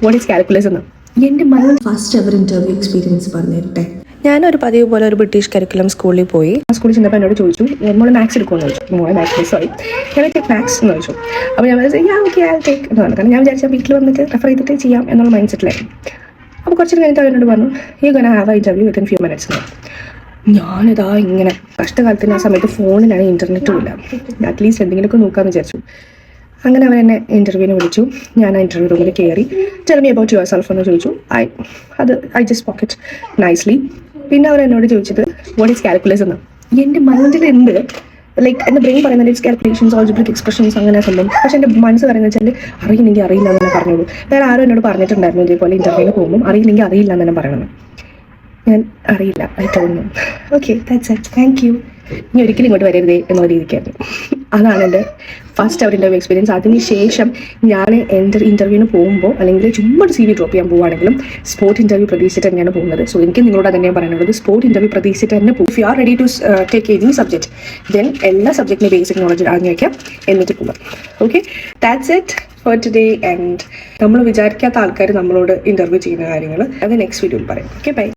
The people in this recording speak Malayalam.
വാട്ട് ഈസ് കാൽക്കുലസ് എന്ന്. എൻ്റെ ഫസ്റ്റ് എവർ ഇൻ്റർവ്യൂ എക്സ്പീരിയൻസ് പറഞ്ഞു തരട്ടെ. ഞാനൊരു പതിവ് പോലെ ഒരു ബ്രിട്ടീഷ് കരിക്കുലം സ്കൂളിൽ പോയി. ആ സ്കൂളിൽ ചെന്നപ്പോൾ എന്നോട് ചോദിച്ചു, മോളെ മാത്സ് എടുക്കുമെന്ന് ചോദിച്ചു. മോളെ മാത്സ് ഞാൻ മാത്സ് എന്ന് ചോദിച്ചു. അപ്പോൾ ഞാൻ ഓക്കെ ടേക്ക് എന്ന് പറഞ്ഞു. കാരണം ഞാൻ വിചാരിച്ചാൽ വീട്ടിൽ വന്നിട്ട് റെഫർ ചെയ്തിട്ട് ചെയ്യാം എന്നുള്ള മൈൻഡ് സെറ്റിലായിരുന്നു. അപ്പോൾ കുറച്ച് കഴിഞ്ഞിട്ട് അവരോട് പറഞ്ഞു, U gonna have A interview within few minutes എന്ന്. ഞാനിതാ ഇങ്ങനെ കഷ്ടകാലത്തിന് ആ സമയത്ത് ഫോണിലാണ് ഇൻ്റർനെറ്റും ഇല്ല, അറ്റ്ലീസ്റ്റ് എന്തെങ്കിലുമൊക്കെ നോക്കാമെന്ന് വിചാരിച്ചു. അങ്ങനെ അവൻ എന്നെ ഇൻ്റർവ്യൂവിന് വിളിച്ചു. ഞാൻ ആ ഇൻ്റർവ്യൂ റൂമിൽ കയറി. Tell me about your self എന്ന് ചോദിച്ചു. I just pocket nicely. പിന്നെ അവർ എന്നോട് ചോദിച്ചത് വാട്ട് ഈസ് കാൽക്കുലസ് എന്ന്. എൻ്റെ മൈൻഡിൽ ഉണ്ട്, ലൈക്ക് എൻ്റെ ബ്രെയിൻ പറയുന്നത് ഇറ്റ്സ് കാൽക്കുലേഷൻസ്, ഓൾജിബ്രിക് എക്സ്പ്രഷൻസ് അങ്ങനെ സംഭവം. പക്ഷേ എൻ്റെ മനസ്സ് പറയുന്നത് വെച്ചാൽ അറിയില്ലെങ്കിൽ അറിയില്ല എന്ന് പറഞ്ഞോളൂ. വേറെ ആരും എന്നോട് പറഞ്ഞിട്ടുണ്ടായിരുന്നു ഇതേപോലെ ഇൻ്റർവ്യൂവിന് പോകുമ്പോൾ അറിയില്ലെങ്കിൽ അറിയില്ല എന്ന് തന്നെ പറയണം. ഞാൻ അറിയില്ല, I told you. Okay that's it, thank you. ഇനി ഒരിക്കലും ഇങ്ങോട്ട് വരരുതേ എന്നുള്ള രീതിക്കായിരുന്നു. അതാണ് എൻ്റെ ഫസ്റ്റ് അവർ ഇൻ്റർവ്യൂ എക്സ്പീരിയൻസ്. അതിനുശേഷം ഞാൻ എൻ്റെ ഇൻ്റർവ്യൂവിന് പോകുമ്പോൾ അല്ലെങ്കിൽ ചുമ്മാ CV ഡ്രോപ്പ് ചെയ്യാൻ പോകുവാണെങ്കിലും സ്പോട്ട് ഇൻ്റർവ്യൂ പ്രതീക്ഷിച്ചിട്ട് തന്നെയാണ് പോകുന്നത്. സോ എനിക്ക് നിങ്ങളോട് തന്നെയാണ് പറയാനുള്ളത്, സ്പോട്ട് ഇൻ്റർവ്യൂ പ്രതീക്ഷിച്ചിട്ട് തന്നെ പോകും. If you are ready to take any subject, then എല്ലാ സബ്ജക്റ്റിൻ്റെ ബേസിക് നോളജ് അറിഞ്ഞു വയ്ക്കാം, എന്നിട്ട് പോകാം. Okay, that's it for today. And നമ്മൾ വിചാരിക്കാത്ത ആൾക്കാർ നമ്മളോട് ഇൻ്റർവ്യൂ ചെയ്യുന്ന കാര്യങ്ങൾ അത് നെക്സ്റ്റ് വീഡിയോയിൽ പറയാം. Okay, by.